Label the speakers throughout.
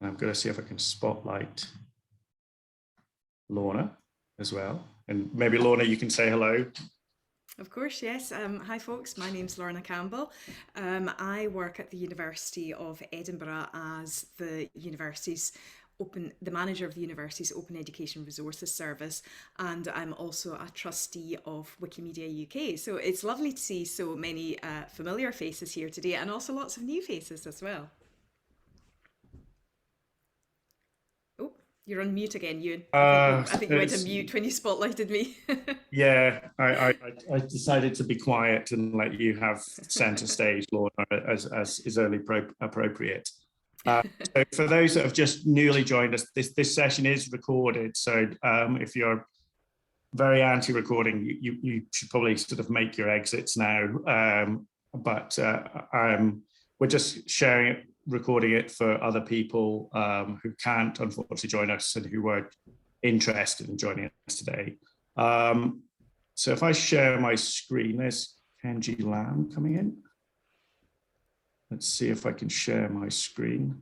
Speaker 1: And I'm going to see if I can spotlight Lorna as well. And maybe Lorna, you can say hello.
Speaker 2: Of course, yes. Hi folks, my name's Lorna Campbell. I work at the University of Edinburgh as the manager of the university's Open Education Resources Service, and I'm also a trustee of Wikimedia UK. So it's lovely to see so many familiar faces here today, and also lots of new faces as well. Oh, you're on mute again, Ewan. I think you went on mute when you spotlighted me.
Speaker 1: Yeah, I decided to be quiet and let you have centre stage, Lorna, as is only appropriate. So for those that have just newly joined us, this session is recorded. So if you're very anti-recording, you should probably sort of make your exits now. But we're just recording it for other people who can't unfortunately join us and who were interested in joining us today. So if I share my screen, there's Kenji Lam coming in. Let's see if I can share my screen.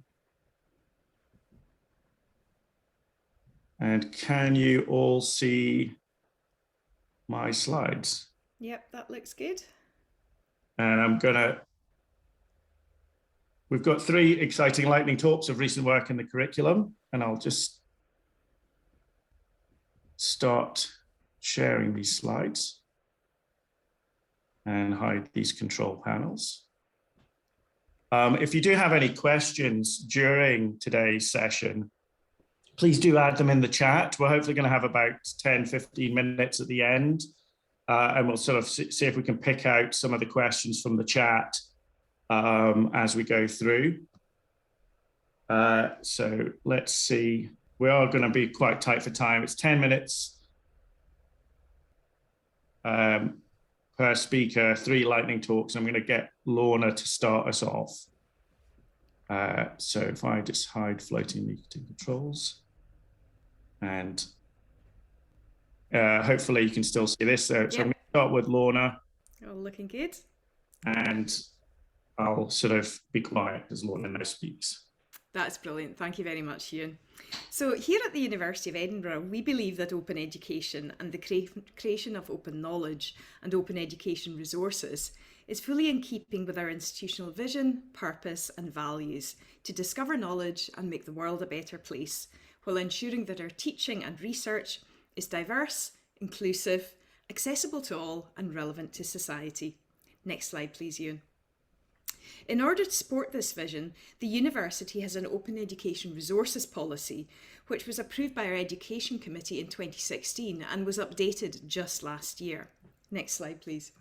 Speaker 1: And can you all see my slides?
Speaker 2: Yep, that looks good.
Speaker 1: And we've got 3 exciting lightning talks of recent work in the curriculum, and I'll just start sharing these slides and hide these control panels. If you do have any questions during today's session, please do add them in the chat. We're hopefully going to have about 10-15 minutes at the end, and we'll sort of see if we can pick out some of the questions from the chat as we go through. So let's see. We are going to be quite tight for time. It's 10 minutes per speaker, 3 lightning talks. I'm going to get Lorna to start us off. So if I just hide floating meeting controls, and hopefully you can still see this. So,
Speaker 2: Yep.
Speaker 1: So I'm going to start with Lorna.
Speaker 2: Oh, looking good.
Speaker 1: And I'll sort of be quiet as Lorna now speaks.
Speaker 2: That's brilliant. Thank you very much, Ewan. So here at the University of Edinburgh, we believe that open education and the creation of open knowledge and open education resources is fully in keeping with our institutional vision, purpose and values to discover knowledge and make the world a better place, while ensuring that our teaching and research is diverse, inclusive, accessible to all and relevant to society. Next slide, please, Ewan. In order to support this vision, the university has an open education resources policy, which was approved by our Education Committee in 2016 and was updated just last year. Next slide, please.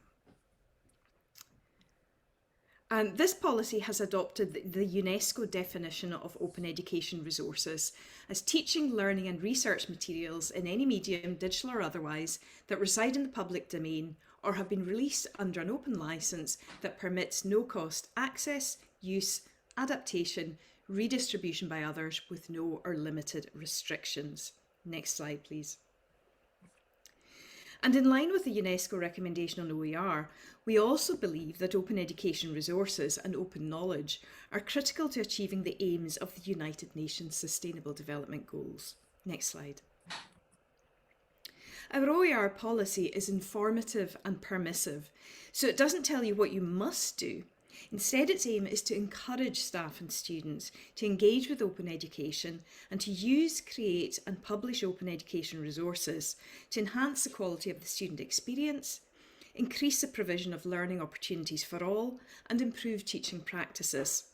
Speaker 2: And this policy has adopted the UNESCO definition of open education resources as teaching, learning and research materials in any medium, digital or otherwise, that reside in the public domain or have been released under an open licence that permits no-cost access, use, adaptation, redistribution by others with no or limited restrictions. Next slide, please. And in line with the UNESCO recommendation on OER, we also believe that open education resources and open knowledge are critical to achieving the aims of the United Nations Sustainable Development Goals. Next slide. Our OER policy is informative and permissive, so it doesn't tell you what you must do. Instead, its aim is to encourage staff and students to engage with open education and to use, create and publish open education resources to enhance the quality of the student experience, increase the provision of learning opportunities for all and improve teaching practices.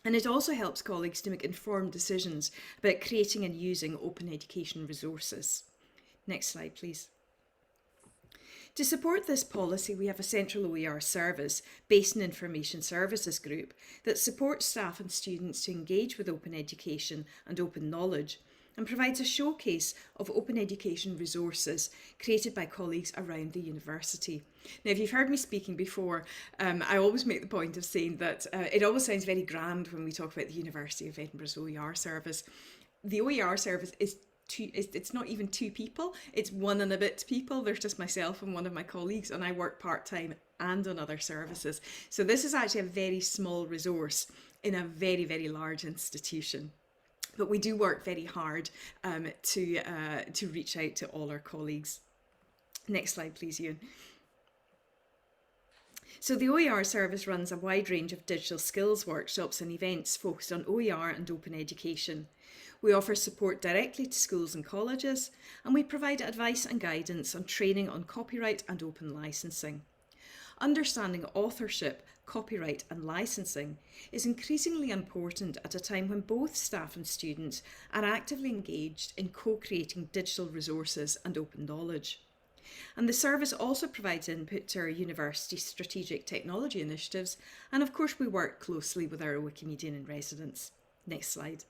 Speaker 2: And it also helps colleagues to make informed decisions about creating and using open education resources. Next slide, please. To support this policy, we have a central OER service based in Information Services Group that supports staff and students to engage with open education and open knowledge and provides a showcase of open education resources created by colleagues around the university. Now, if you've heard me speaking before, I always make the point of saying that it always sounds very grand when we talk about the University of Edinburgh's OER service. The OER service is it's not even 2 people, it's 1 and a bit people. There's just myself and one of my colleagues, and I work part-time and on other services. So this is actually a very small resource in a very, very large institution. But we do work very hard to reach out to all our colleagues. Next slide, please, Ewan. So the OER service runs a wide range of digital skills workshops and events focused on OER and open education. We offer support directly to schools and colleges, and we provide advice and guidance on training on copyright and open licensing. Understanding authorship, copyright and licensing is increasingly important at a time when both staff and students are actively engaged in co-creating digital resources and open knowledge. And the service also provides input to our university strategic technology initiatives, and of course we work closely with our Wikimedian in residence. Next slide.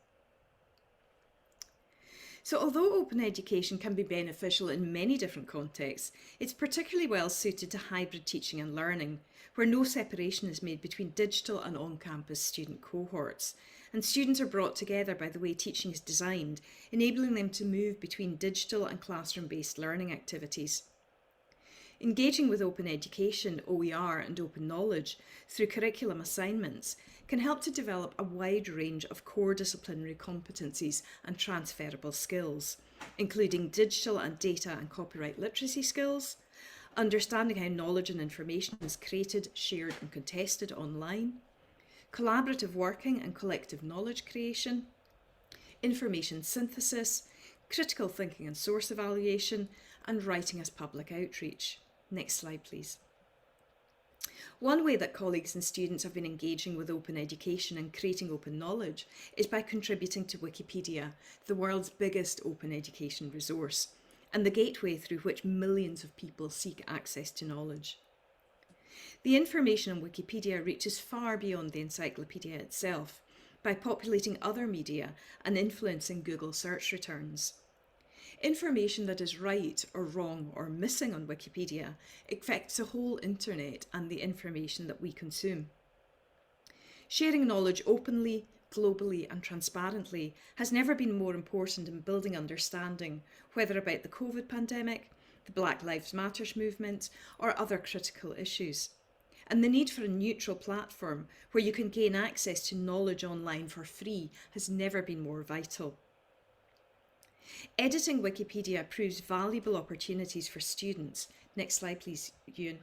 Speaker 2: So although open education can be beneficial in many different contexts, it's particularly well suited to hybrid teaching and learning, where no separation is made between digital and on-campus student cohorts, and students are brought together by the way teaching is designed, enabling them to move between digital and classroom-based learning activities. Engaging with open education, OER and open knowledge through curriculum assignments can help to develop a wide range of core disciplinary competencies and transferable skills, including digital and data and copyright literacy skills, understanding how knowledge and information is created, shared and contested online, collaborative working and collective knowledge creation, information synthesis, critical thinking and source evaluation, and writing as public outreach. Next slide, please. One way that colleagues and students have been engaging with open education and creating open knowledge is by contributing to Wikipedia, the world's biggest open education resource, and the gateway through which millions of people seek access to knowledge. The information on Wikipedia reaches far beyond the encyclopedia itself by populating other media and influencing Google search returns. Information that is right or wrong or missing on Wikipedia affects the whole internet and the information that we consume. Sharing knowledge openly, globally and transparently has never been more important in building understanding, whether about the COVID pandemic, the Black Lives Matter movement or other critical issues. And the need for a neutral platform where you can gain access to knowledge online for free has never been more vital. Editing Wikipedia proves valuable opportunities for students, next slide please, Ewan,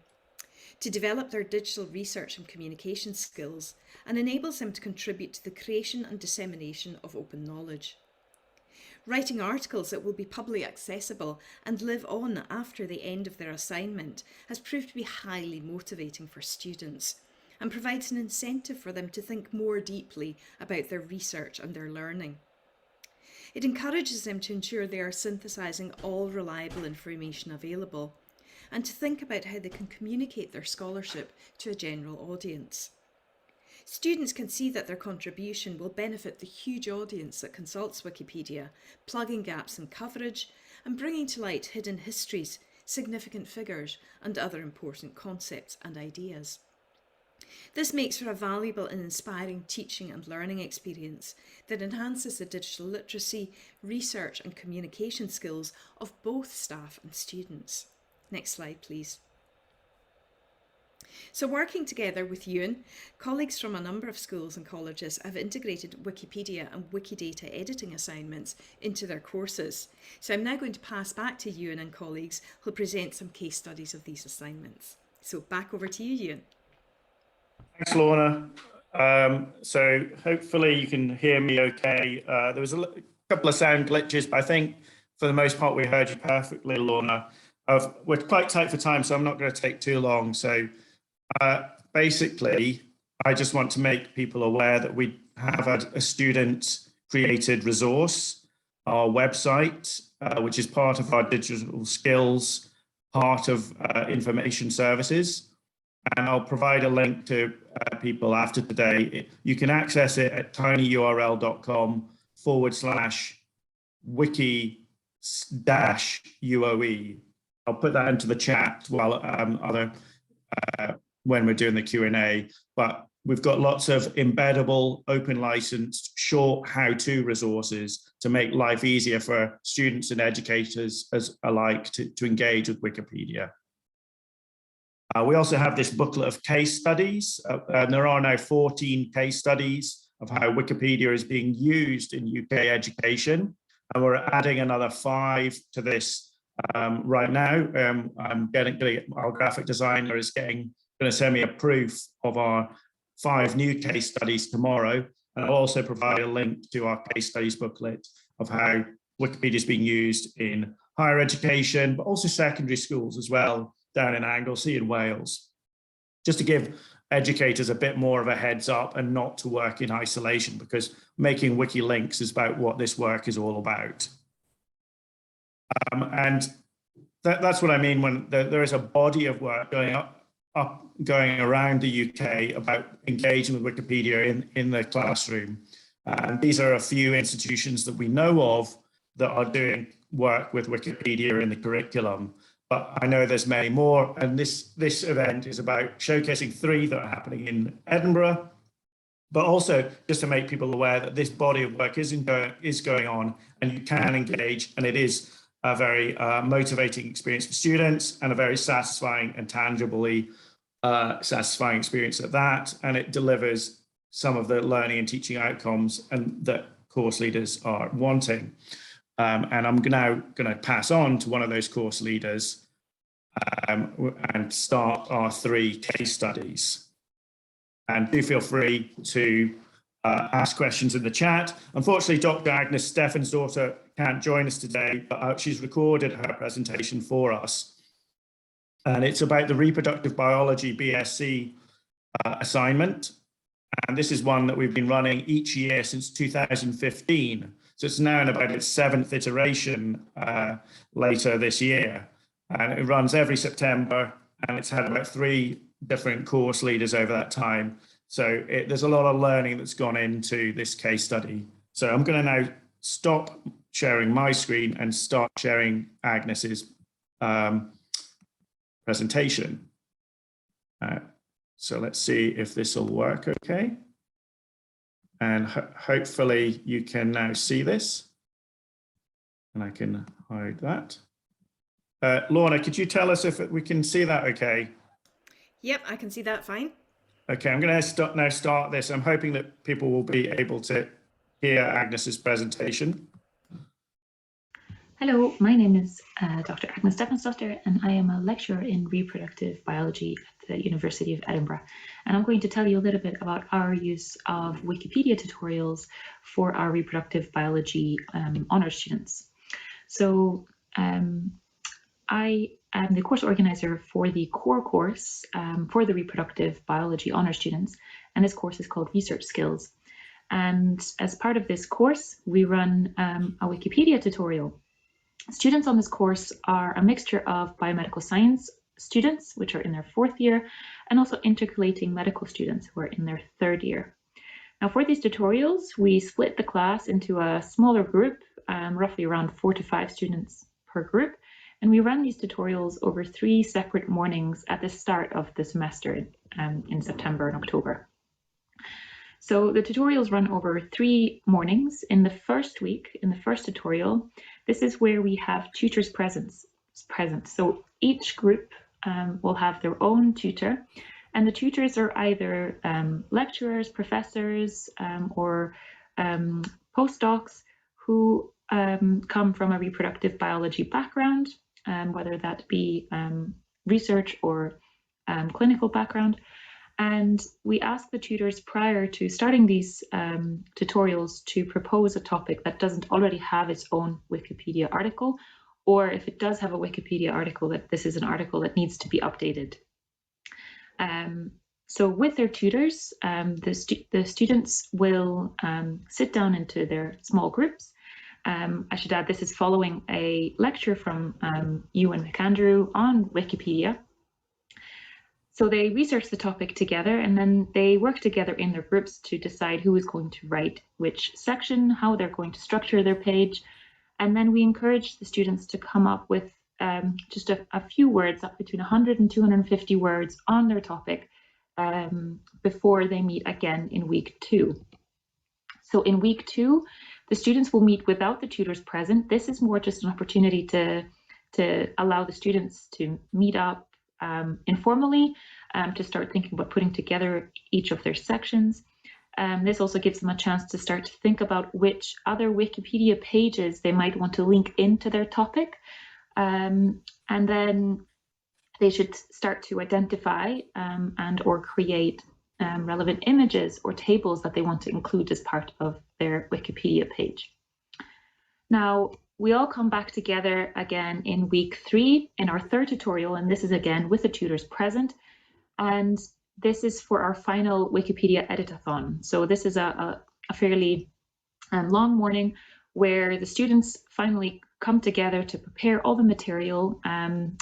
Speaker 2: to develop their digital research and communication skills, and enables them to contribute to the creation and dissemination of open knowledge. Writing articles that will be publicly accessible and live on after the end of their assignment has proved to be highly motivating for students and provides an incentive for them to think more deeply about their research and their learning. It encourages them to ensure they are synthesising all reliable information available and to think about how they can communicate their scholarship to a general audience. Students can see that their contribution will benefit the huge audience that consults Wikipedia, plugging gaps in coverage and bringing to light hidden histories, significant figures and other important concepts and ideas. This makes for a valuable and inspiring teaching and learning experience that enhances the digital literacy, research and communication skills of both staff and students. Next slide, please. So working together with Ewan, colleagues from a number of schools and colleges have integrated Wikipedia and Wikidata editing assignments into their courses. So I'm now going to pass back to Ewan and colleagues who'll present some case studies of these assignments. So back over to you, Ewan.
Speaker 1: Thanks, Lorna. So hopefully you can hear me okay. There was a couple of sound glitches, but I think for the most part we heard you perfectly, Lorna. We're quite tight for time, so I'm not going to take too long. So basically, I just want to make people aware that we have a student-created resource, our website, which is part of our digital skills, part of information services. And I'll provide a link to people after today. You can access it at tinyurl.com/wiki-UOE. I'll put that into the chat while when we're doing the Q&A. But we've got lots of embeddable, open licensed, short how-to resources to make life easier for students and educators alike to engage with Wikipedia. We also have this booklet of case studies. There are now 14 case studies of how Wikipedia is being used in UK education. And we're adding another 5 to this right now. Our graphic designer is going to send me a proof of our 5 new case studies tomorrow. And I'll also provide a link to our case studies booklet of how Wikipedia is being used in higher education, but also secondary schools as well, down in Anglesey in Wales, just to give educators a bit more of a heads up and not to work in isolation, because making wiki links is about what this work is all about. And that's what I mean when there is a body of work going around the UK about engaging with Wikipedia in the classroom. And these are a few institutions that we know of that are doing work with Wikipedia in the curriculum. But I know there's many more, and this event is about showcasing 3 that are happening in Edinburgh, but also just to make people aware that this body of work is going on, and you can engage, and it is a very motivating experience for students and a very satisfying and tangibly satisfying experience at that, and it delivers some of the learning and teaching outcomes and that course leaders are wanting. And I'm now going to pass on to one of those course leaders and start our 3 case studies. And do feel free to ask questions in the chat. Unfortunately, Dr. Agnes Stefansdottir can't join us today, but she's recorded her presentation for us. And it's about the Reproductive Biology BSc assignment. And this is one that we've been running each year since 2015. So it's now in about its 7th iteration later this year. And it runs every September, and it's had about 3 different course leaders over that time. So there's a lot of learning that's gone into this case study. So I'm going to now stop sharing my screen and start sharing Agnes's presentation. So let's see if this will work okay. And hopefully you can now see this. And I can hide that. Lorna, could you tell us if we can see that okay?
Speaker 2: Yep, I can see that fine.
Speaker 1: Okay, I'm going to now start this. I'm hoping that people will be able to hear Agnes's presentation.
Speaker 3: Hello, my name is Dr. Agnes Stefansdottir, and I am a lecturer in reproductive biology at the University of Edinburgh. And I'm going to tell you a little bit about our use of Wikipedia tutorials for our reproductive biology honours students. So I am the course organizer for the core course for the reproductive biology honours students, and this course is called Research Skills. And as part of this course, we run a Wikipedia tutorial. Students on this course are a mixture of biomedical science students, which are in their 4th year, and also intercalating medical students who are in their 3rd year. Now, for these tutorials, we split the class into a smaller group, roughly around 4 to 5 students per group, and we run these tutorials over 3 separate mornings at the start of the semester in September and October. So the tutorials run over 3 mornings. In the first week, in the first tutorial, this is where we have tutors present. So each group will have their own tutor, and the tutors are either lecturers, professors, or postdocs who come from a reproductive biology background, whether that be research or clinical background. And we ask the tutors prior to starting these tutorials to propose a topic that doesn't already have its own Wikipedia article, or if it does have a Wikipedia article, that this is an article that needs to be updated. So with their tutors, the students will sit down into their small groups. I should add, this is following a lecture from Ewan McAndrew on Wikipedia. So they research the topic together, and then they work together in their groups to decide who is going to write which section, how they're going to structure their page. And then we encourage the students to come up with just a few words, up between 100 and 250 words on their topic before they meet again in week 2. So in week 2, the students will meet without the tutors present. This is more just an opportunity to allow the students to meet up informally, to start thinking about putting together each of their sections. This also gives them a chance to start to think about which other Wikipedia pages they might want to link into their topic. And then they should start to identify and or create relevant images or tables that they want to include as part of their Wikipedia page. Now, we all come back together again in week 3 in our third tutorial, and this is again with the tutors present. And this is for our final Wikipedia editathon. So this is a fairly long morning where the students finally come together to prepare all the material and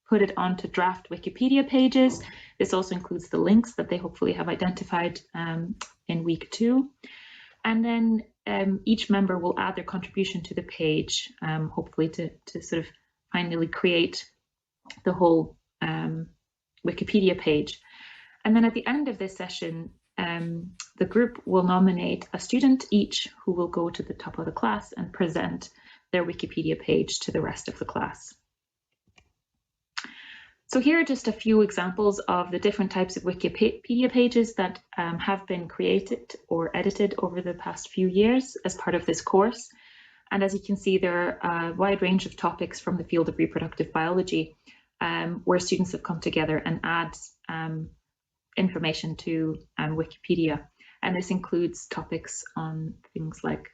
Speaker 3: put it onto draft Wikipedia pages. This also includes the links that they hopefully have identified in week 2. And then each member will add their contribution to the page, hopefully to sort of finally create the whole Wikipedia page. And then at the end of this session, the group will nominate a student each who will go to the top of the class and present their Wikipedia page to the rest of the class. So here are just a few examples of the different types of Wikipedia pages that have been created or edited over the past few years as part of this course. And as you can see, there are a wide range of topics from the field of reproductive biology where students have come together and add information to Wikipedia. And this includes topics on things like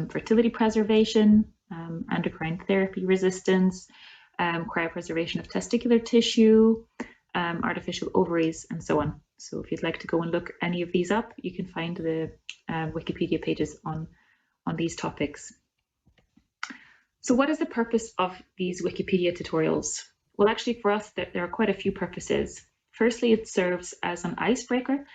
Speaker 3: fertility preservation, endocrine therapy resistance, cryopreservation of testicular tissue, artificial ovaries, and so on. So if you'd like to go and look any of these up, you can find the Wikipedia pages on these topics. So what is the purpose of these Wikipedia tutorials? Well, actually for us, there are quite a few purposes. Firstly, it serves as an icebreaker.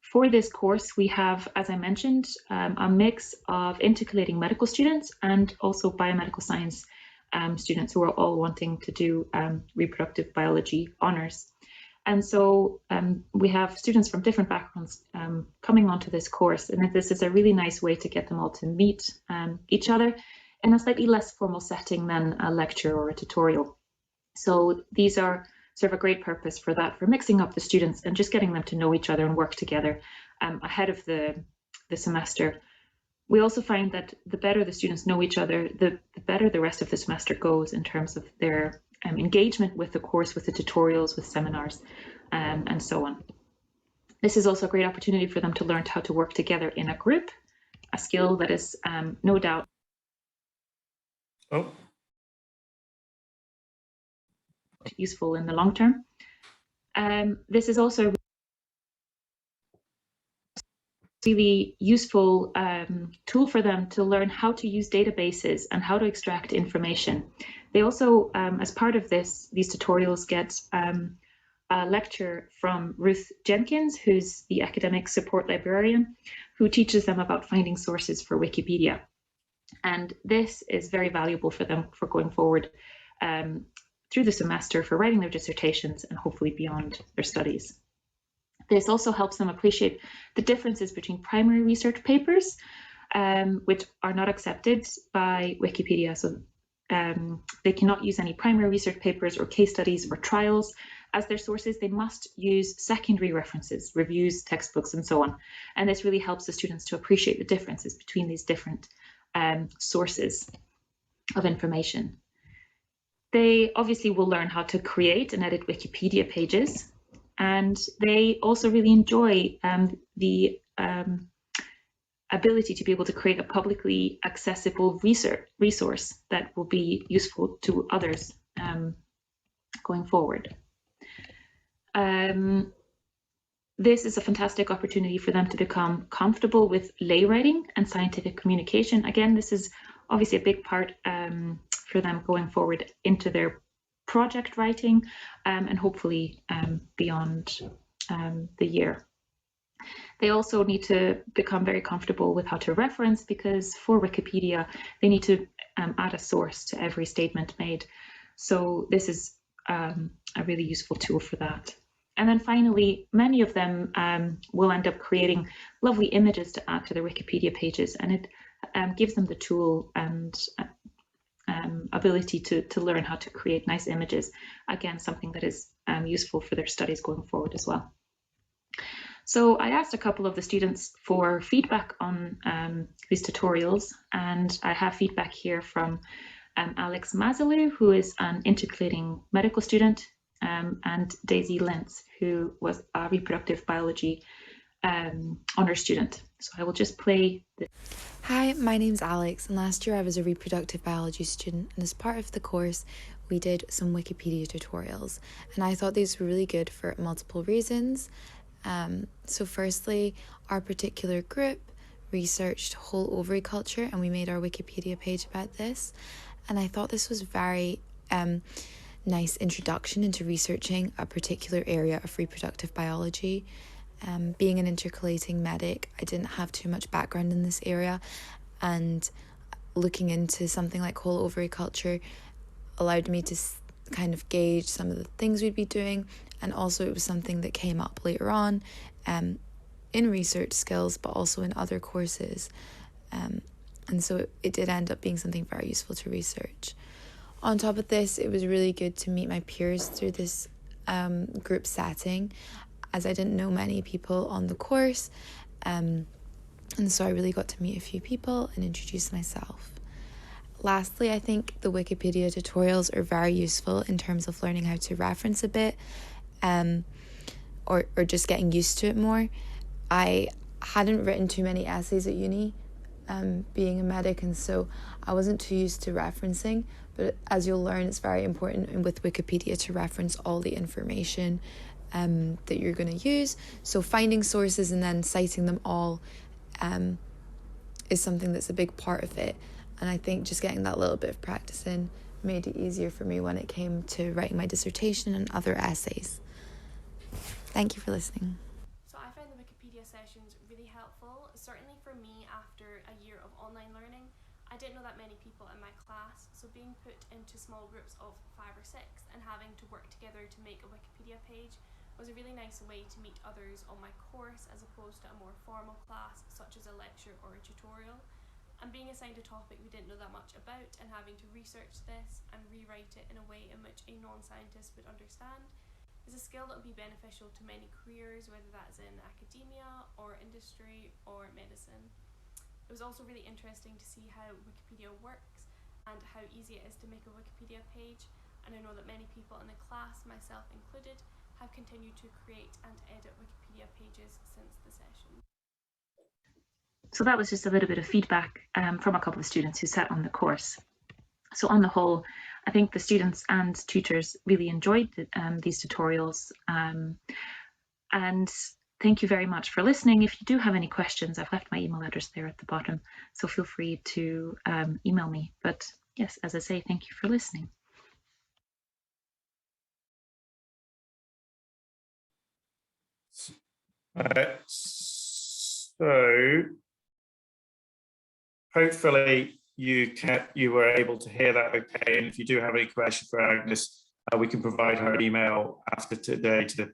Speaker 3: For this course, we have, as I mentioned, a mix of intercalating medical students and also biomedical science students who are all wanting to do reproductive biology honours. And so we have students from different backgrounds coming onto this course, and this is a really nice way to get them all to meet each other in a slightly less formal setting than a lecture or a tutorial. So these are serve a great purpose for that, for mixing up the students and just getting them to know each other and work together ahead of the semester. We also find that the better the students know each other, the better the rest of the semester goes in terms of their engagement with the course, with the tutorials, with seminars, and so on. This is also a great opportunity for them to learn how to work together in a group, a skill that is no doubt useful in the long term. This is also a really useful tool for them to learn how to use databases and how to extract information. They also, as part of these tutorials, get a lecture from Ruth Jenkins, who's the academic support librarian, who teaches them about finding sources for Wikipedia. And this is very valuable for them for going forward through the semester, for writing their dissertations and hopefully beyond their studies. This also helps them appreciate the differences between primary research papers, which are not accepted by Wikipedia. So they cannot use any primary research papers or case studies or trials as their sources. They must use secondary references, reviews, textbooks, and so on. And this really helps the students to appreciate the differences between these different sources of information. They obviously will learn how to create and edit Wikipedia pages, and they also really enjoy the ability to be able to create a publicly accessible resource that will be useful to others going forward. This is a fantastic opportunity for them to become comfortable with lay writing and scientific communication. Again, this is obviously a big part for them going forward into their project writing and hopefully beyond the year. They also need to become very comfortable with how to reference, because for Wikipedia, they need to add a source to every statement made. So this is a really useful tool for that. And then finally, many of them will end up creating lovely images to add to their Wikipedia pages, and it gives them the tool and ability to learn how to create nice images. Again, something that is useful for their studies going forward as well. So I asked a couple of the students for feedback on these tutorials, and I have feedback here from Alex Mazalu, who is an intercalating medical student, and Daisy Lentz, who was a reproductive biology honours student. So I will just play this.
Speaker 4: Hi, my name's Alex, and last year I was a reproductive biology student, and as part of the course we did some Wikipedia tutorials, and I thought these were really good for multiple reasons. So firstly, our particular group researched whole ovary culture, and we made our Wikipedia page about this, and I thought this was very nice introduction into researching a particular area of reproductive biology. Being an intercalating medic, I didn't have too much background in this area, and looking into something like whole ovary culture allowed me to kind of gauge some of the things we'd be doing, and also it was something that came up later on in research skills, but also in other courses, and so it did end up being something very useful to research. On top of this, it was really good to meet my peers through this group setting, as I didn't know many people on the course, and so I really got to meet a few people and introduce myself. Lastly, I think the Wikipedia tutorials are very useful in terms of learning how to reference a bit, or just getting used to it more. I hadn't written too many essays at uni, being a medic, and so I wasn't too used to referencing, but as you'll learn, it's very important with Wikipedia to reference all the information that you're going to use. So finding sources and then citing them all is something that's a big part of it. And I think just getting that little bit of practice in made it easier for me when it came to writing my dissertation and other essays. Thank you for listening.
Speaker 5: So I found the Wikipedia sessions really helpful, certainly for me after a year of online learning. I didn't know that many people in my class, so being put into small groups of 5 or 6 and having to work together to make a Wikipedia page was a really nice way to meet others on my course as opposed to a more formal class such as a lecture or a tutorial. And being assigned a topic we didn't know that much about and having to research this and rewrite it in a way in which a non-scientist would understand is a skill that will be beneficial to many careers, whether that's in academia or industry or medicine. It was also really interesting to see how Wikipedia works and how easy it is to make a Wikipedia page, and I know that many people in the class, myself included, have continued to create and edit Wikipedia pages since the session.
Speaker 3: So that was just a little bit of feedback from a couple of students who sat on the course. So on the whole, I think the students and tutors really enjoyed these tutorials. And thank you very much for listening. If you do have any questions, I've left my email address there at the bottom, so feel free to email me. But yes, as I say, thank you for listening.
Speaker 1: So hopefully you were able to hear that okay, and if you do have any questions for Agnes, we can provide her email after today to the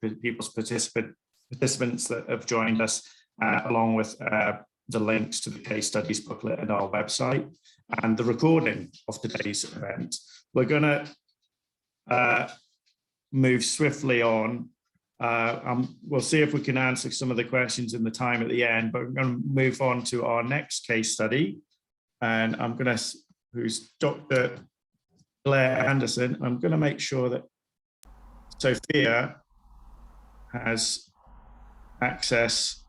Speaker 1: participants that have joined us, along with the links to the case studies booklet and our website and the recording of today's event. We're going to move swiftly on. We'll see if we can answer some of the questions in the time at the end, but we're going to move on to our next case study. And who's Dr. Glaire Anderson. I'm going to make sure that Sophia has access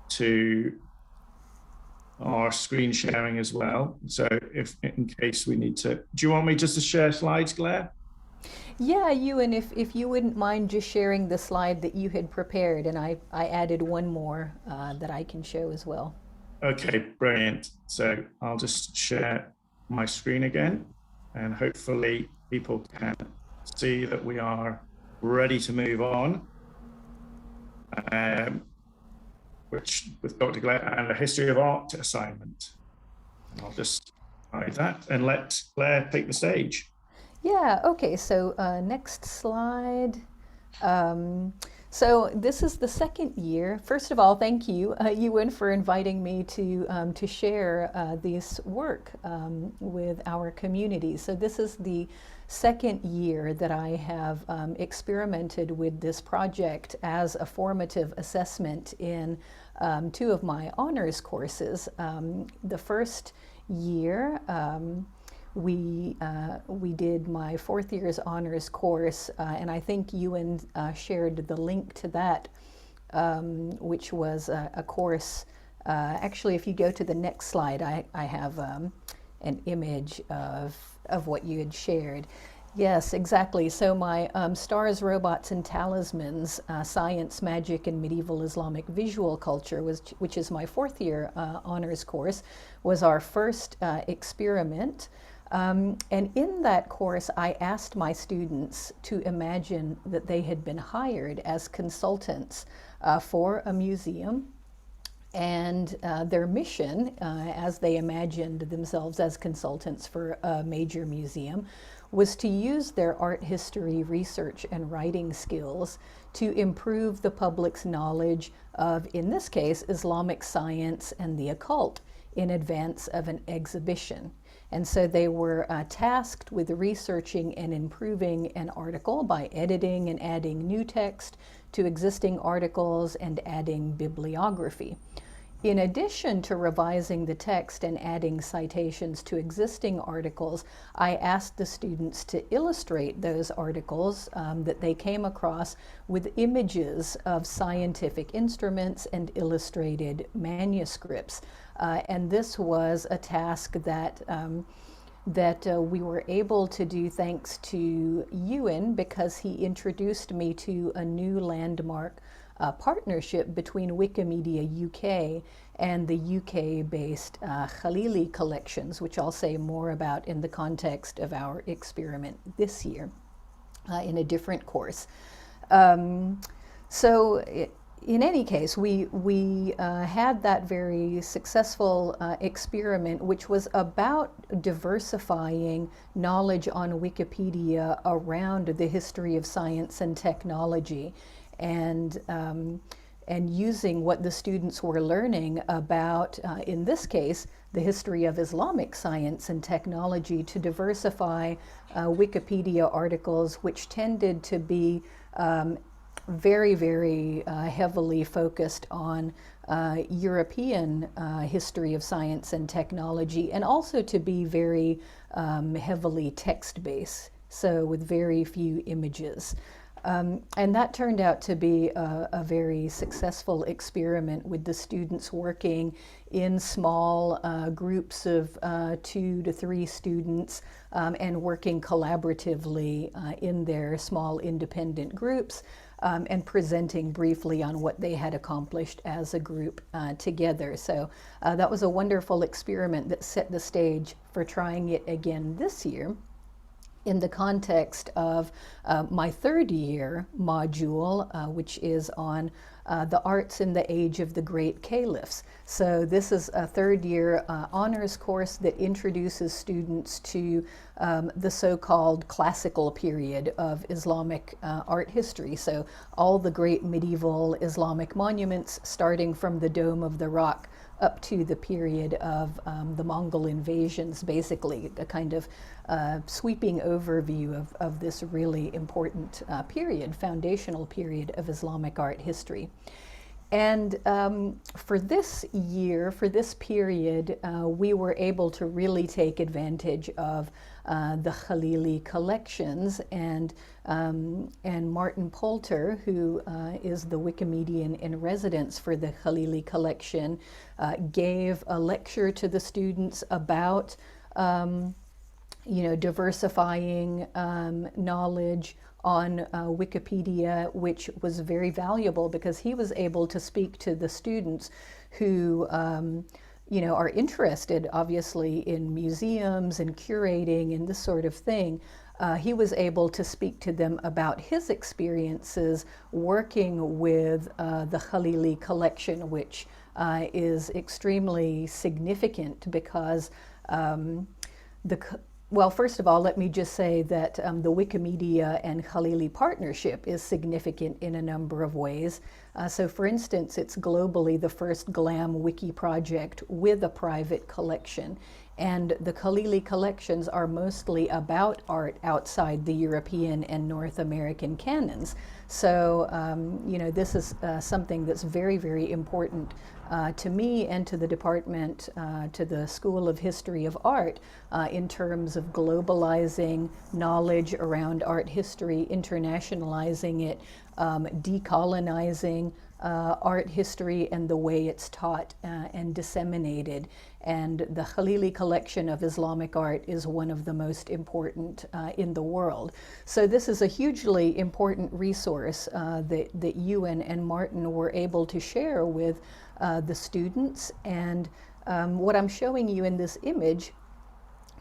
Speaker 1: to our screen sharing as well. So if in case we need to, do you want me just to share slides, Glaire?
Speaker 6: Yeah, Ewan, if you wouldn't mind just sharing the slide that you had prepared, and I added one more that I can show as well.
Speaker 1: Okay, brilliant. So I'll just share my screen again, and hopefully people can see that we are ready to move on, which with Dr. Glaire and a history of art assignment. I'll just hide that and let Glaire take the stage.
Speaker 6: Yeah, okay, so next slide. So this is the second year. First of all, thank you, Ewan, for inviting me to share this work with our community. So this is the second year that I have experimented with this project as a formative assessment in two of my honors courses. The first year, we did my fourth year's honors course, and I think Ewan shared the link to that, which was a course. Actually, if you go to the next slide, I have an image of what you had shared. Yes, exactly. So my Stars, Robots, and Talismans, Science, Magic, and Medieval Islamic Visual Culture, which is my fourth year honors course, was our first experiment. And in that course, I asked my students to imagine that they had been hired as consultants for a museum, and their mission, as they imagined themselves as consultants for a major museum, was to use their art history research and writing skills to improve the public's knowledge of, in this case, Islamic science and the occult in advance of an exhibition. And so they were tasked with researching and improving an article by editing and adding new text to existing articles and adding bibliography. In addition to revising the text and adding citations to existing articles, I asked the students to illustrate those articles that they came across with images of scientific instruments and illustrated manuscripts. And this was a task that we were able to do thanks to Ewan, because he introduced me to a new landmark partnership between Wikimedia UK and the UK-based Khalili collections, which I'll say more about in the context of our experiment this year in a different course. In any case, we had that very successful experiment, which was about diversifying knowledge on Wikipedia around the history of science and technology, and using what the students were learning about, in this case, the history of Islamic science and technology, to diversify Wikipedia articles which tended to be very, very heavily focused on European history of science and technology, and also to be very heavily text-based, so with very few images. And that turned out to be a very successful experiment, with the students working in small groups of 2 to 3 students and working collaboratively in their small independent groups, and presenting briefly on what they had accomplished as a group together. So that was a wonderful experiment that set the stage for trying it again this year in the context of my third year module, which is on the arts in the age of the great caliphs. So this is a third year honors course that introduces students to the so-called classical period of Islamic art history. So all the great medieval Islamic monuments, starting from the Dome of the Rock up to the period of the Mongol invasions, basically a kind of sweeping overview of this really important period, foundational period of Islamic art history. And for this year, for this period, we were able to really take advantage of the Khalili collections, and Martin Poulter, who is the Wikimedian in residence for the Khalili collection, gave a lecture to the students about diversifying knowledge on Wikipedia, which was very valuable, because he was able to speak to the students who are interested, obviously, in museums and curating and this sort of thing. He was able to speak to them about his experiences working with the Khalili collection, which is extremely significant because Well, first of all, let me just say that the Wikimedia and Khalili partnership is significant in a number of ways. So for instance, it's globally the first GLAM wiki project with a private collection. And the Khalili collections are mostly about art outside the European and North American canons. So, you know, this is something that's very, very important to me and to the department, to the School of History of Art, in terms of globalizing knowledge around art history, internationalizing it, decolonizing art history and the way it's taught and disseminated. And the Khalili collection of Islamic art is one of the most important in the world. So this is a hugely important resource that Ewan and Martin were able to share with the students. And what I'm showing you in this image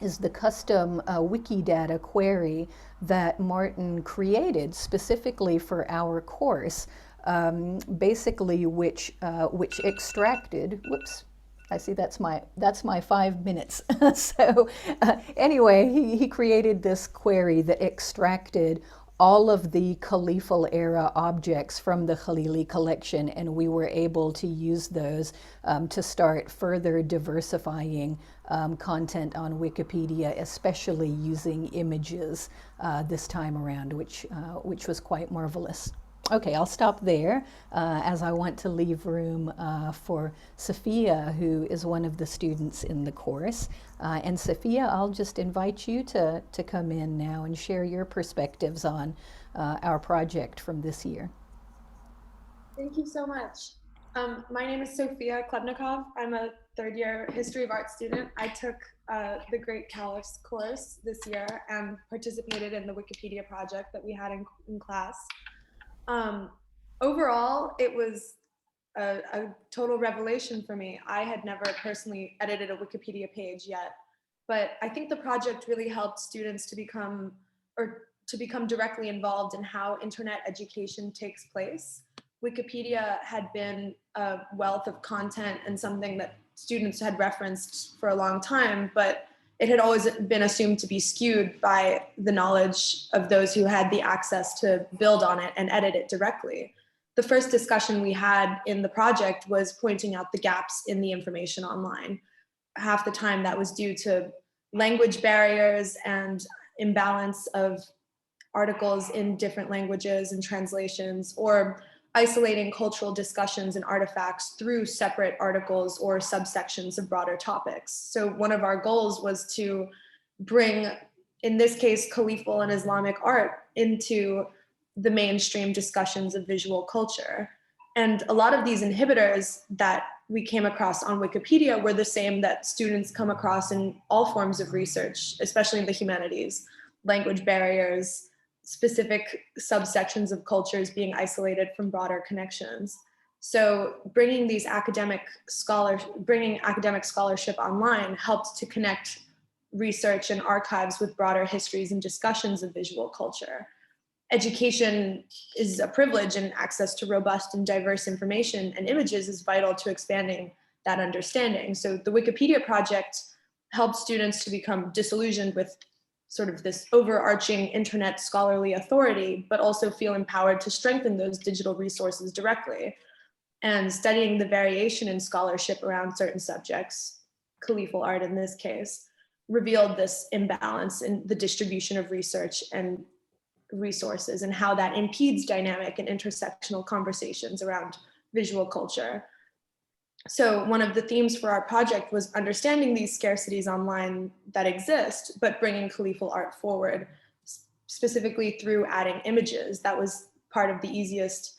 Speaker 6: is the custom Wikidata query that Martin created specifically for our course, basically which extracted, whoops, I see that's my 5 minutes. So anyway, he created this query that extracted all of the Caliphal era objects from the Khalili collection, and we were able to use those to start further diversifying content on Wikipedia, especially using images this time around, which was quite marvelous. Okay, I'll stop there as I want to leave room for Sophia, who is one of the students in the course. And Sophia, I'll just invite you to come in now and share your perspectives on our project from this year.
Speaker 7: Thank you so much. My name is Sophia Klebnikov. I'm a third-year History of Art student. I took the Great Caliphs course this year and participated in the Wikipedia project that we had in class. Overall, it was a total revelation for me. I had never personally edited a Wikipedia page yet, but I think the project really helped students to become directly involved in how internet education takes place. Wikipedia had been a wealth of content and something that students had referenced for a long time, but it had always been assumed to be skewed by the knowledge of those who had the access to build on it and edit it directly. The first discussion we had in the project was pointing out the gaps in the information online. Half the time that was due to language barriers and imbalance of articles in different languages and translations, or isolating cultural discussions and artifacts through separate articles or subsections of broader topics. So one of our goals was to bring, in this case, Caliphal and Islamic art into the mainstream discussions of visual culture. And a lot of these inhibitors that we came across on Wikipedia were the same that students come across in all forms of research, especially in the humanities: language barriers, specific subsections of cultures being isolated from broader connections. So bringing academic scholarship online helped to connect research and archives with broader histories and discussions of visual culture. Education is a privilege, and access to robust and diverse information and images is vital to expanding that understanding. So the Wikipedia project helped students to become disillusioned with sort of this overarching internet scholarly authority, but also feel empowered to strengthen those digital resources directly. And studying the variation in scholarship around certain subjects, Caliphal art in this case, revealed this imbalance in the distribution of research and resources and how that impedes dynamic and intersectional conversations around visual culture. So one of the themes for our project was understanding these scarcities online that exist, but bringing Caliphal art forward, specifically through adding images. That was part of the easiest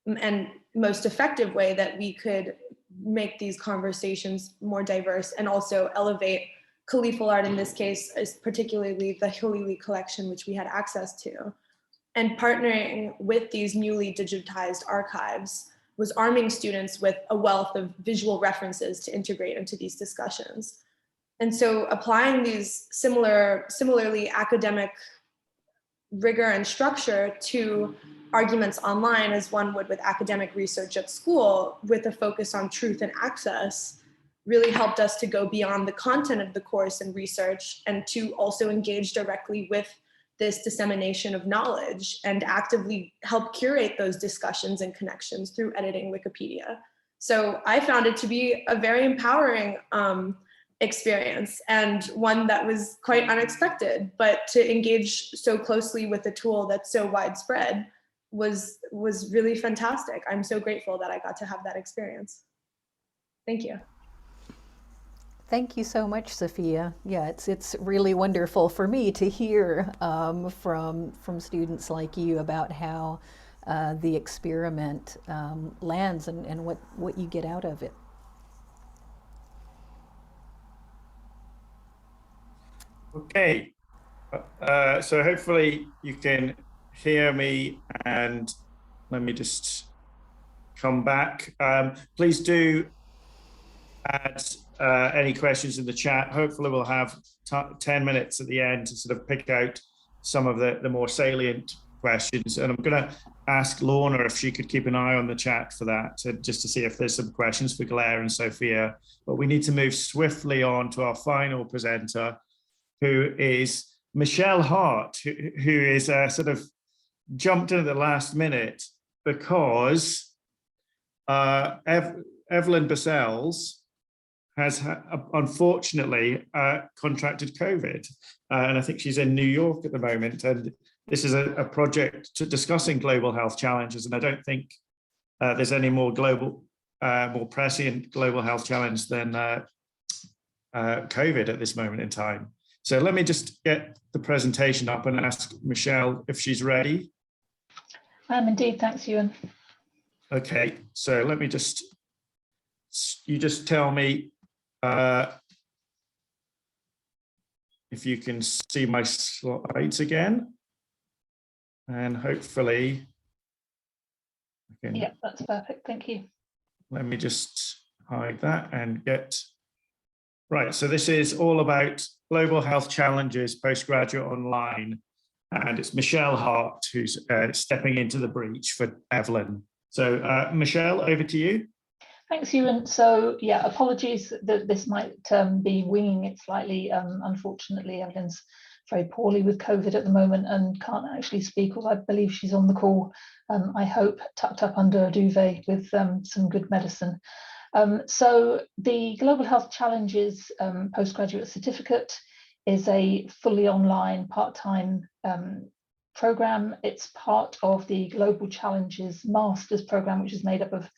Speaker 7: and most effective way that we could make these conversations more diverse and also elevate Caliphal art in this case, is particularly the Khalili collection, which we had access to. And partnering with these newly digitized archives was arming students with a wealth of visual references to integrate into these discussions. And so applying these similarly academic rigor and structure to arguments online, as one would with academic research at school, with a focus on truth and access, really helped us to go beyond the content of the course and research, and to also engage directly with this dissemination of knowledge and actively help curate those discussions and connections through editing Wikipedia. So I found it to be a very empowering experience, and one that was quite unexpected, but to engage so closely with a tool that's so widespread was really fantastic. I'm so grateful that I got to have that experience. Thank you.
Speaker 6: Thank you so much, Sophia. Yeah, it's really wonderful for me to hear from students like you about how the experiment lands and what you get out of it.
Speaker 1: Okay, so hopefully you can hear me, and let me just come back. Please do add any questions in the chat. Hopefully we'll have 10 minutes at the end to sort of pick out some of the more salient questions. And I'm going to ask Lorna if she could keep an eye on the chat for that, just to see if there's some questions for Glaire and Sophia. But we need to move swiftly on to our final presenter, who is Michelle Hart, who is sort of jumped in at the last minute because Evelyn Balsells has unfortunately contracted COVID. And I think she's in New York at the moment. And this is a project discussing global health challenges. And I don't think there's any more prescient global health challenge than COVID at this moment in time. So let me just get the presentation up and ask Michelle if she's ready.
Speaker 8: I am indeed, thanks, Ewan.
Speaker 1: Okay, so let me you just tell me if you can see my slides again, and hopefully I can.
Speaker 8: Yeah, that's perfect, thank you.
Speaker 1: Let me just hide that and get right. So this is all about global health challenges, postgraduate online, and it's Michelle Hart who's stepping into the breach for Evelyn. So Michelle, over to you.
Speaker 8: Thanks, Ewan. So yeah, apologies that this might be winging it slightly. Unfortunately, Evelyn's very poorly with COVID at the moment and can't actually speak, although I believe she's on the call, I hope, tucked up under a duvet with some good medicine. So the Global Health Challenges Postgraduate Certificate is a fully online part-time program. It's part of the Global Challenges Masters program, which is made up of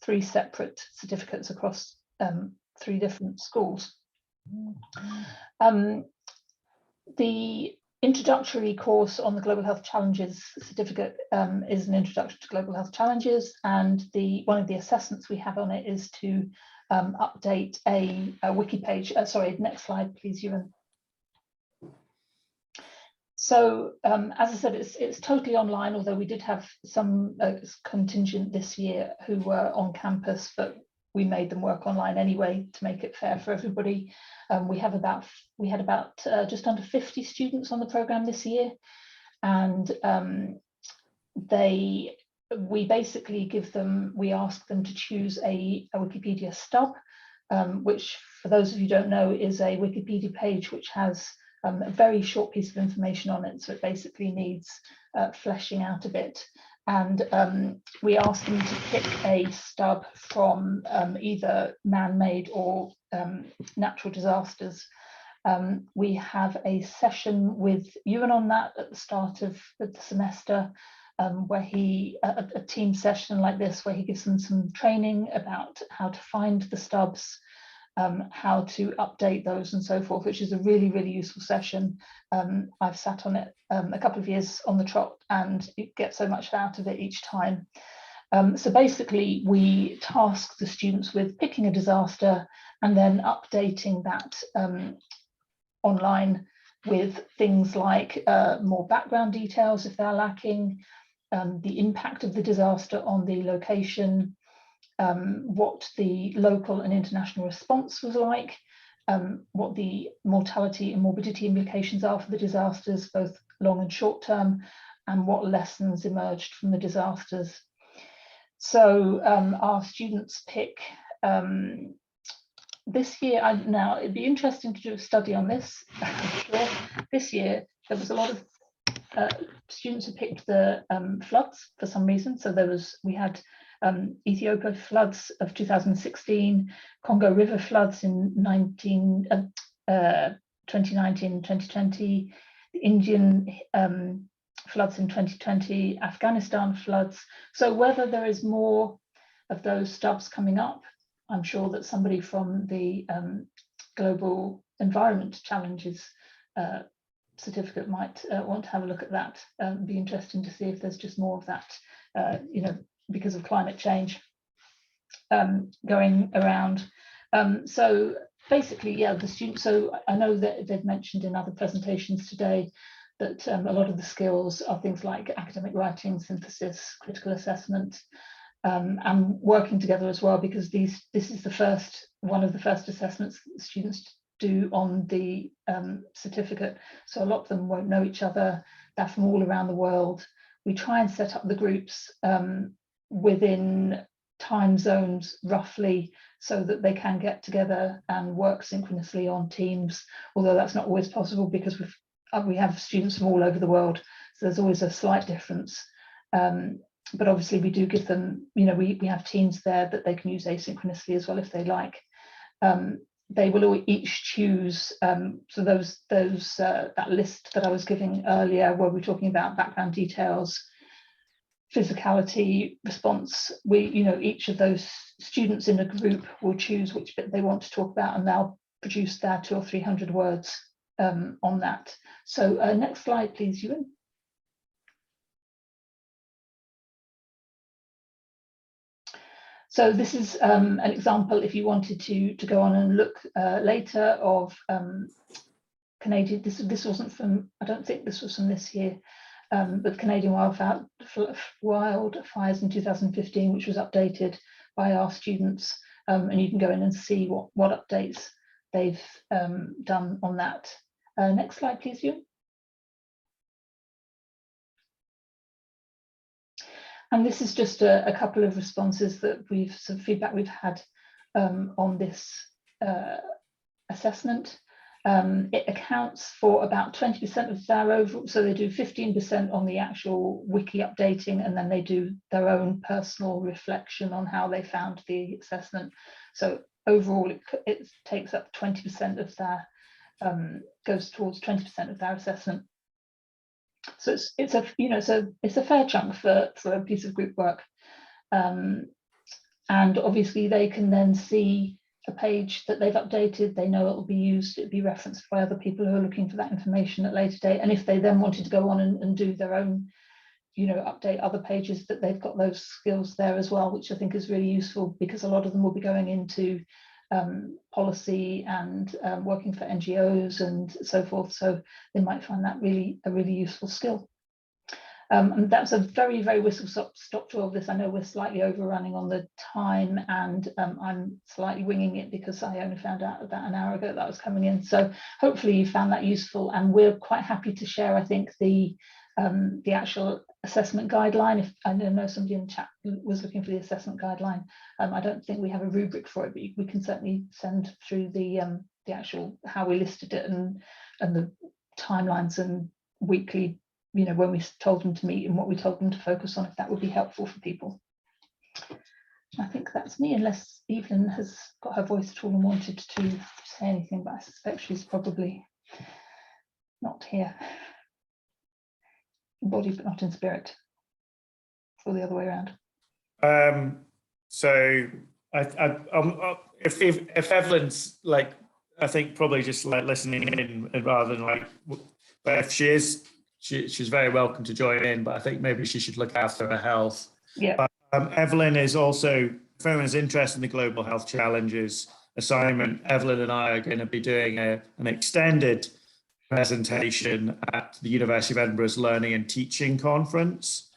Speaker 8: 3 separate certificates across 3 different schools. The introductory course on the Global Health Challenges certificate is an introduction to global health challenges, and one of the assessments we have on it is to update a wiki page. Sorry, next slide, please, Ewan. So as I said, it's totally online, although we did have some contingent this year who were on campus, but we made them work online anyway to make it fair for everybody. We had about just under 50 students on the program this year, and we basically we ask them to choose a Wikipedia stub, which, for those of you who don't know, is a Wikipedia page which has a very short piece of information on it, so it basically needs fleshing out a bit. And we asked them to pick a stub from either man-made or natural disasters. We have a session with Ewan on that at the start of the semester, where a team session like this, where he gives them some training about how to find the stubs, how to update those and so forth, which is a really, really useful session. I've sat on it a couple of years on the trot, and you get so much out of it each time. So basically, we task the students with picking a disaster and then updating that online with things like more background details if they're lacking, the impact of the disaster on the location, what the local and international response was like, what the mortality and morbidity implications are for the disasters, both long and short term, and what lessons emerged from the disasters. So our students pick this year, now it'd be interesting to do a study on this. I'm sure this year there was a lot of students who picked the floods for some reason. So we had Ethiopia floods of 2016, Congo River floods in 2019, 2020, the Indian floods in 2020, Afghanistan floods. So whether there is more of those stubs coming up, I'm sure that somebody from the Global Environment Challenges certificate might want to have a look at that. Be interesting to see if there's just more of that, because of climate change going around. So basically, yeah, the students, so I know that they've mentioned in other presentations today that a lot of the skills are things like academic writing, synthesis, critical assessment, and working together as well, because this is one of the first assessments that students do on the certificate. So a lot of them won't know each other. They're from all around the world. We try and set up the groups within time zones roughly, so that they can get together and work synchronously on teams, although that's not always possible because we have students from all over the world, so there's always a slight difference. But obviously we do give them, we have teams there that they can use asynchronously as well if they like. They will each choose, so that list that I was giving earlier, where we're talking about background details, physicality, response, each of those students in a group will choose which bit they want to talk about, and they'll produce their 200 or 300 words on that. So next slide, please, Ewan. So this is an example, if you wanted to go on and look later, of Canadian, this wasn't from, I don't think this was from this year, but Canadian wildfires in 2015, which was updated by our students, and you can go in and see what updates they've done on that. Next slide, please, Ewan. And this is just a couple of responses that some feedback we've had on this assessment. It accounts for about 20% of their overall, so they do 15% on the actual wiki updating, and then they do their own personal reflection on how they found the assessment. So overall, it takes up 20% of their, goes towards 20% of their assessment. So it's a fair chunk for a piece of group work, and obviously they can then see a page that they've updated. They know it will be used, it'll be referenced by other people who are looking for that information at a later date. And if they then wanted to go on and do their own, update other pages, that they've got those skills there as well, which I think is really useful, because a lot of them will be going into policy and working for NGOs and so forth, so they might find that a really useful skill. And that's a very, very whistle-stop tour of this. I know we're slightly overrunning on the time, and I'm slightly winging it because I only found out about an hour ago that was coming in. So hopefully you found that useful, and we're quite happy to share, I think, the actual assessment guideline. If I know somebody in the chat was looking for the assessment guideline, I don't think we have a rubric for it, but we can certainly send through the actual how we listed it and the timelines and weekly, when we told them to meet and what we told them to focus on, if that would be helpful for people. I think that's me, unless Evelyn has got her voice at all and wanted to say anything, but I suspect she's probably not here. Body but not in spirit, or the other way around.
Speaker 1: So if Evelyn's I think probably just listening in rather than but if she is, she's very welcome to join in, but I think maybe she should look after her health.
Speaker 8: Yeah.
Speaker 1: Evelyn is also, if everyone's interested in the Global Health Challenges assignment, Evelyn and I are going to be doing an extended presentation at the University of Edinburgh's Learning and Teaching Conference,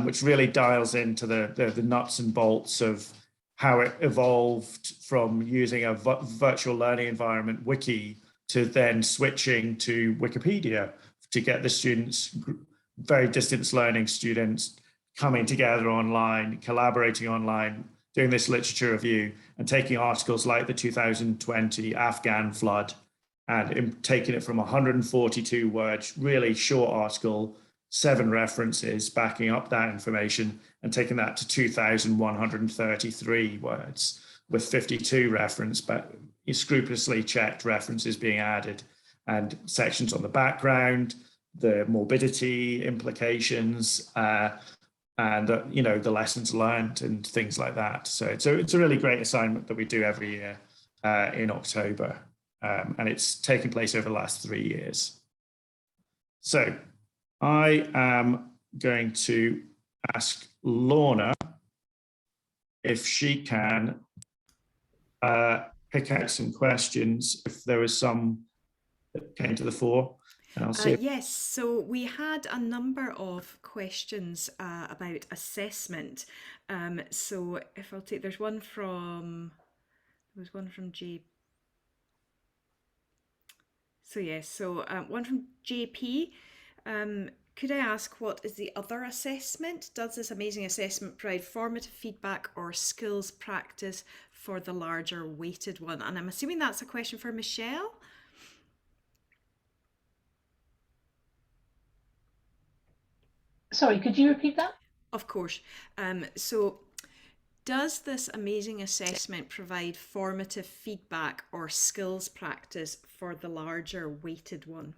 Speaker 1: which really dials into the nuts and bolts of how it evolved from using a virtual learning environment, Wiki, to then switching to Wikipedia to get the students, very distance learning students, coming together online, collaborating online, doing this literature review and taking articles like the 2020 Afghan flood and taking it from 142 words, really short article, 7 references backing up that information, and taking that to 2,133 words with 52 reference, but scrupulously checked references being added, and sections on the background, the morbidity implications, and the lessons learned and things like that. So it's a really great assignment that we do every year in October, and it's taken place over the last 3 years. So I am going to ask Lorna if she can pick out some questions, if there was some that came to the fore. And I'll see.
Speaker 2: Yes, so we had a number of questions about assessment. So if I'll take, there was one from J. So yes, so one from JP. Could I ask, what is the other assessment? Does this amazing assessment provide formative feedback or skills practice for the larger weighted one? And I'm assuming that's a question for Michelle.
Speaker 8: Sorry, could you repeat that?
Speaker 2: Of course. So does this amazing assessment provide formative feedback or skills practice for the larger weighted one?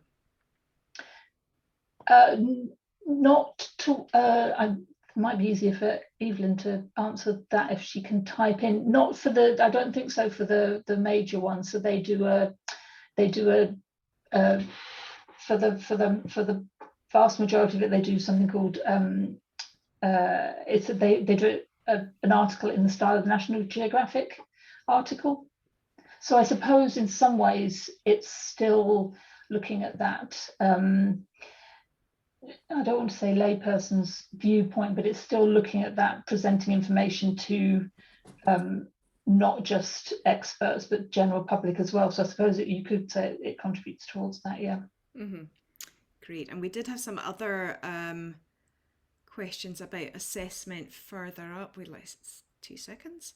Speaker 8: Not to, it might be easier for Evelyn to answer that if she can type in. Not for the, I don't think so for the major ones. So they do a for the vast majority of it, they do something called they do an article in the style of the National Geographic article. So I suppose in some ways it's still looking at that. I don't want to say layperson's viewpoint, but it's still looking at that, presenting information to not just experts, but general public as well. So I suppose you could say it contributes towards that, yeah.
Speaker 2: Mm-hmm. Great. And we did have some other questions about assessment further up. Wait, 2 seconds.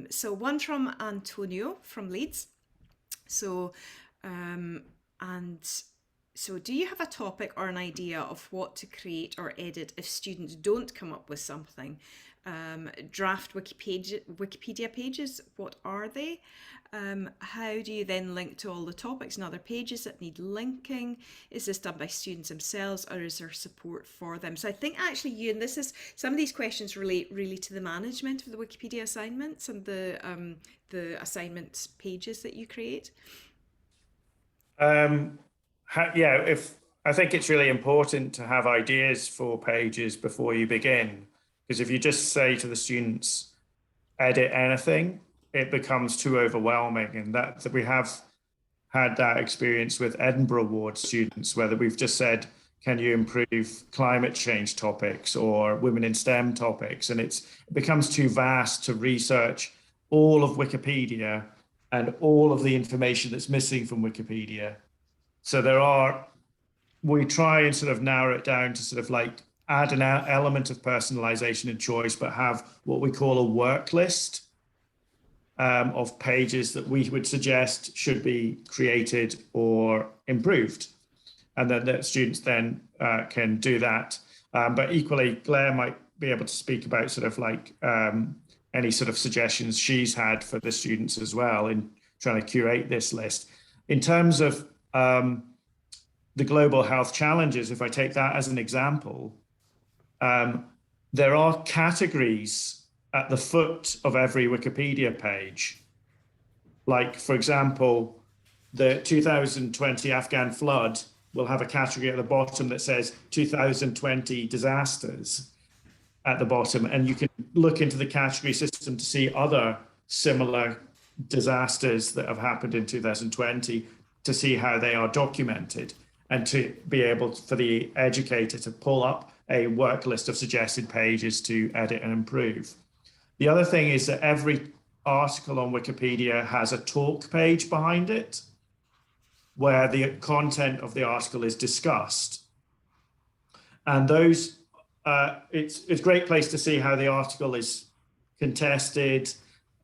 Speaker 2: So one from Antonio from Leeds. So, So do you have a topic or an idea of what to create or edit if students don't come up with something? Draft Wikipedia pages, what are they? How do you then link to all the topics and other pages that need linking? Is this done by students themselves, or is there support for them? So I think actually, Ewan, some of these questions relate really to the management of the Wikipedia assignments and the assignment pages that you create. I think it's really important to have ideas for pages before you begin, because if you just say to the students, edit anything, it becomes too overwhelming. And that we have had that experience with Edinburgh Award students, whether we've just said, can you improve climate change topics or women in STEM topics? And it becomes too vast to research all of Wikipedia and all of the information that's missing from Wikipedia. So we try and sort of narrow it down to sort of like add an element of personalization and choice, but have what we call a work list of pages that we would suggest should be created or improved. And then the students then can do that. But equally, Glaire might be able to speak about sort of like any sort of suggestions she's had for the students as well in trying to curate this list. In terms of the global health challenges, if I take that as an example, there are categories at the foot of every Wikipedia page. Like, for example, the 2020 Afghan flood will have a category at the bottom that says 2020 disasters at the bottom. And you can look into the category system to see other similar disasters that have happened in 2020 to see how they are documented, and to be able for the educator to pull up a work list of suggested pages to edit and improve. The other thing is that every article on Wikipedia has a talk page behind it where the content of the article is discussed. And those, it's a great place to see how the article is
Speaker 1: contested,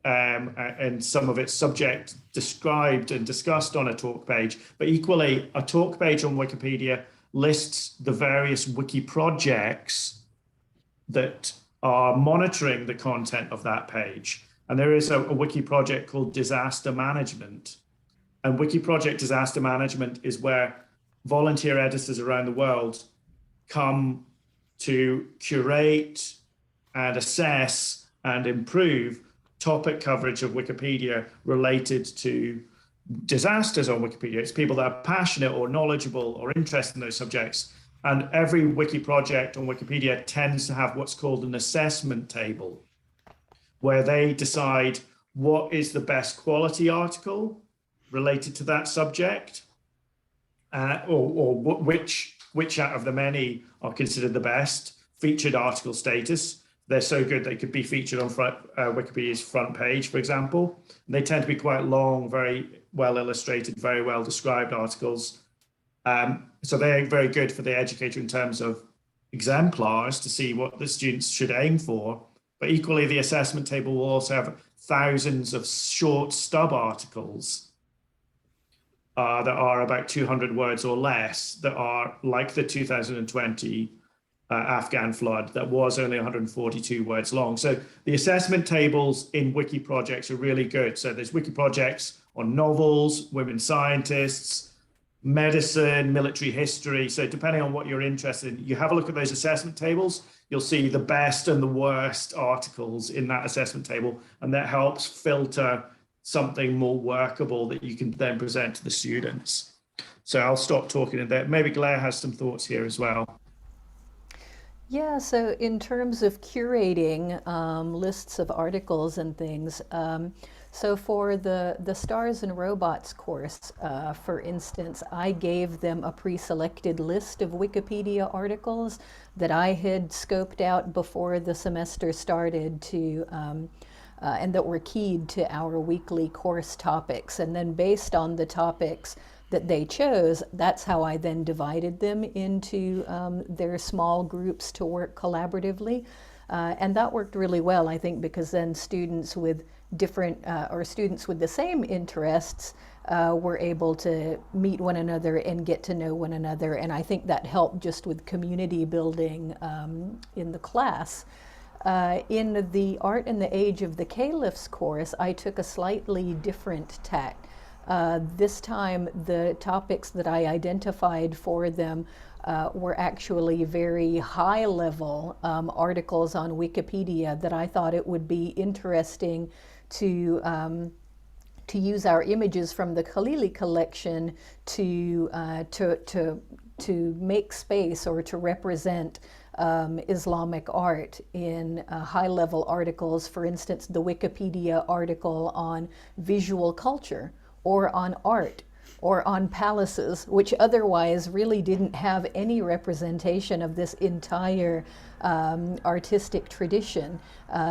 Speaker 1: and some of its subject described and discussed on a talk page. But equally, a talk page on Wikipedia lists the various wiki projects that are monitoring the content of that page. And there is a wiki project called Disaster Management. And Wiki Project Disaster Management is where volunteer editors around the world come to curate and assess and improve topic coverage of Wikipedia related to disasters on Wikipedia. It's people that are passionate or knowledgeable or interested in those subjects. And every wiki project on Wikipedia tends to have what's called an assessment table, where they decide what is the best quality article related to that subject, or which out of the many are considered the best. Featured article status. They're so good they could be featured on Wikipedia's front page, for example. And they tend to be quite long, very well illustrated, very well described articles. So they're very good for the educator in terms of exemplars to see what the students should aim for. But equally, the assessment table will also have thousands of short stub articles that are about 200 words or less, that are like the 2020 Afghan flood that was only 142 words long. So the assessment tables in wiki projects are really good. So there's wiki projects on novels, women scientists, medicine, military history. So depending on what you're interested in, you have a look at those assessment tables, you'll see the best and the worst articles in that assessment table, and that helps filter something more workable that you can then present to the students. So I'll stop talking and that maybe Glaire has some thoughts here as well.
Speaker 6: Yeah, so in terms of curating lists of articles and things, so for the Stars and Robots course, for instance, I gave them a pre-selected list of Wikipedia articles that I had scoped out before the semester started to, and that were keyed to our weekly course topics. And then based on the topics that they chose, that's how I then divided them into their small groups to work collaboratively. And that worked really well, I think, because then students with different or students with the same interests were able to meet one another and get to know one another. And I think that helped just with community building in the class. In the Art and the Age of the Caliphs course, I took a slightly different tack. This time, the topics that I identified for them were actually very high-level articles on Wikipedia that I thought it would be interesting to use our images from the Khalili collection to make space or to represent Islamic art in high-level articles. For instance, the Wikipedia article on visual culture, or on art, or on palaces, which otherwise really didn't have any representation of this entire artistic tradition.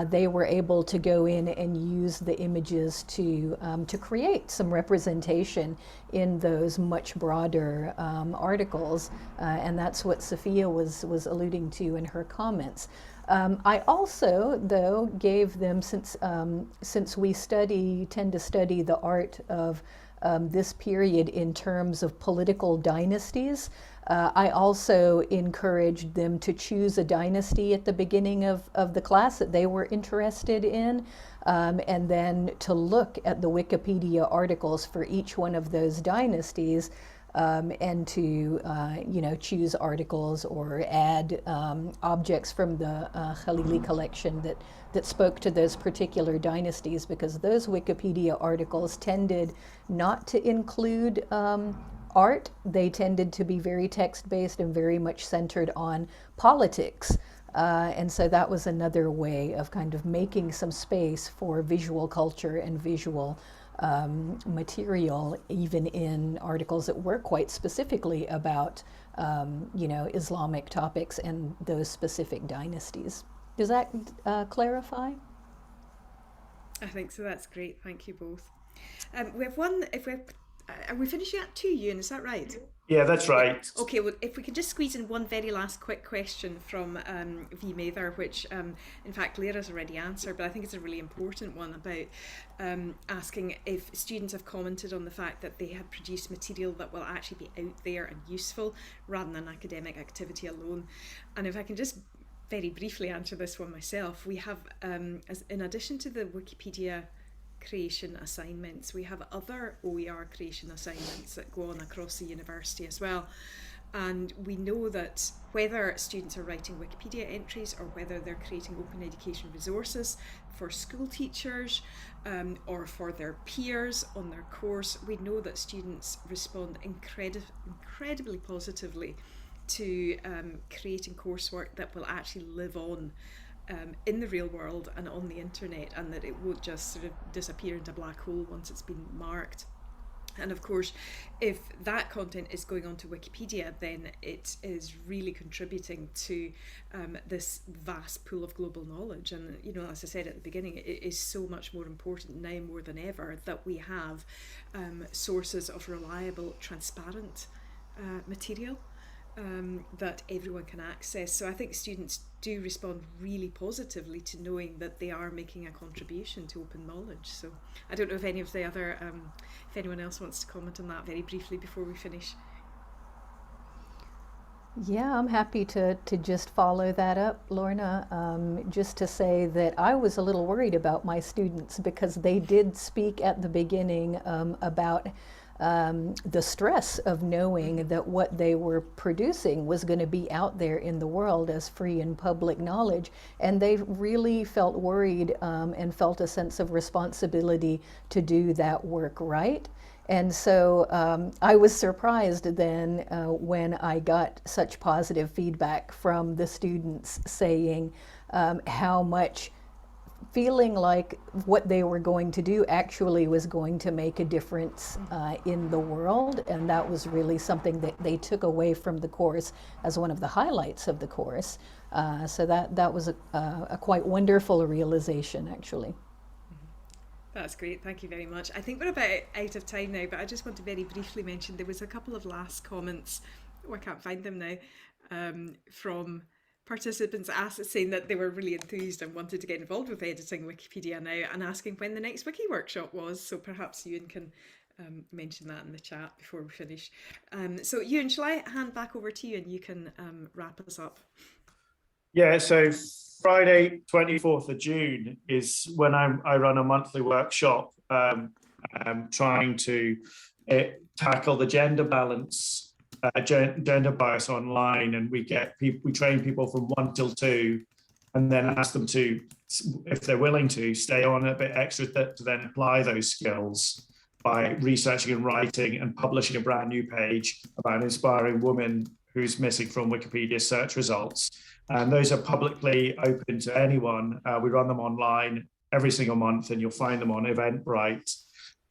Speaker 6: They were able to go in and use the images to create some representation in those much broader articles, and that's what Sophia was alluding to in her comments. I also, though, gave them, since we tend to study the art of this period in terms of political dynasties, I also encouraged them to choose a dynasty at the beginning of the class that they were interested in, and then to look at the Wikipedia articles for each one of those dynasties, and to choose articles or add objects from the Khalili collection that spoke to those particular dynasties, because those Wikipedia articles tended not to include art. They tended to be very text-based and very much centered on politics. And so that was another way of kind of making some space for visual culture and visual material, even in articles that were quite specifically about, Islamic topics and those specific dynasties. Does that clarify?
Speaker 2: I think so. That's great. Thank you both. We have one. If we have are we finishing at 2, Ewan? Is that right?
Speaker 1: Yeah, that's right.
Speaker 2: Okay, well, if we could just squeeze in one very last quick question from V. Mather, which in fact Glaire has already answered, but I think it's a really important one about asking if students have commented on the fact that they have produced material that will actually be out there and useful rather than academic activity alone. And if I can just very briefly answer this one myself, we have, in addition to the Wikipedia creation assignments, we have other OER creation assignments that go on across the university as well. And we know that whether students are writing Wikipedia entries or whether they're creating open education resources for school teachers or for their peers on their course, we know that students respond incredibly positively to creating coursework that will actually live on in the real world and on the internet, and that it won't just sort of disappear into a black hole once it's been marked. And of course, if that content is going on to Wikipedia, then it is really contributing to this vast pool of global knowledge. And, you know, as I said at the beginning, it is so much more important now more than ever that we have sources of reliable, transparent material that everyone can access. So I think students do respond really positively to knowing that they are making a contribution to open knowledge. So I don't know if any of the other, if anyone else wants to comment on that very briefly before we finish.
Speaker 6: Yeah, I'm happy to just follow that up, Lorna. Just to say that I was a little worried about my students because they did speak at the beginning about the stress of knowing that what they were producing was going to be out there in the world as free and public knowledge. And they really felt worried and felt a sense of responsibility to do that work right. And so I was surprised then when I got such positive feedback from the students saying how much feeling like what they were going to do actually was going to make a difference in the world. And that was really something that they took away from the course as one of the highlights of the course. So that was a quite wonderful realization, actually.
Speaker 2: That's great, thank you very much. I think we're about out of time now, but I just want to very briefly mention there was a couple of last comments, I can't find them now, from participants saying that they were really enthused and wanted to get involved with editing Wikipedia now, and asking when the next Wiki workshop was. So perhaps Ewan can mention that in the chat before we finish. So Ewan, shall I hand back over to you and you can wrap us up?
Speaker 1: Yeah, so Friday, 24th of June is when I run a monthly workshop trying to tackle the gender balance, gender bias online, and we train people from 1 till 2, and then ask them to, if they're willing to, stay on a bit extra to then apply those skills by researching and writing and publishing a brand new page about an inspiring woman who's missing from Wikipedia search results. And those are publicly open to anyone. We run them online every single month, and you'll find them on Eventbrite.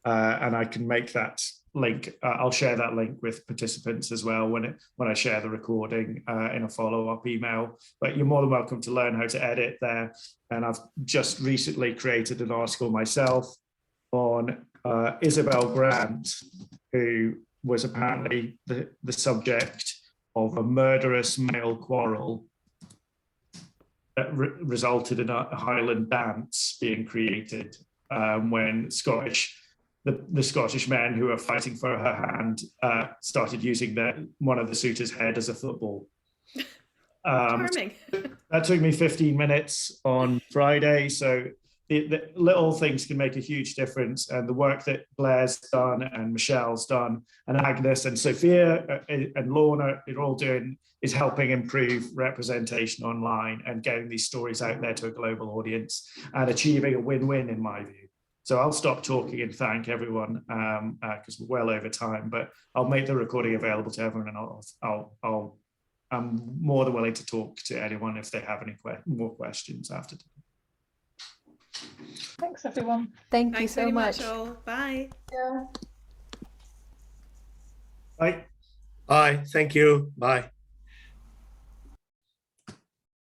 Speaker 1: And I can make that link. I'll share that link with participants as well when I share the recording in a follow-up email. But you're more than welcome to learn how to edit there. And I've just recently created an article myself on Isabel Grant, who was apparently the subject of a murderous male quarrel that resulted in a Highland dance being created when the Scottish men who were fighting for her hand started using one of the suitors' head as a football.
Speaker 2: Charming.
Speaker 1: That took me 15 minutes on Friday. So the little things can make a huge difference. And the work that Glaire's done and Michelle's done and Agnes and Sophia and Lorna are all doing is helping improve representation online and getting these stories out there to a global audience and achieving a win-win in my view. So I'll stop talking and thank everyone because we're well over time, but I'll make the recording available to everyone, and I'm more than willing to talk to anyone if they have any more questions after.
Speaker 8: Thanks, everyone.
Speaker 6: Thank you so much.
Speaker 2: All. Bye.
Speaker 8: Yeah.
Speaker 1: Bye.
Speaker 9: Bye. Thank you. Bye.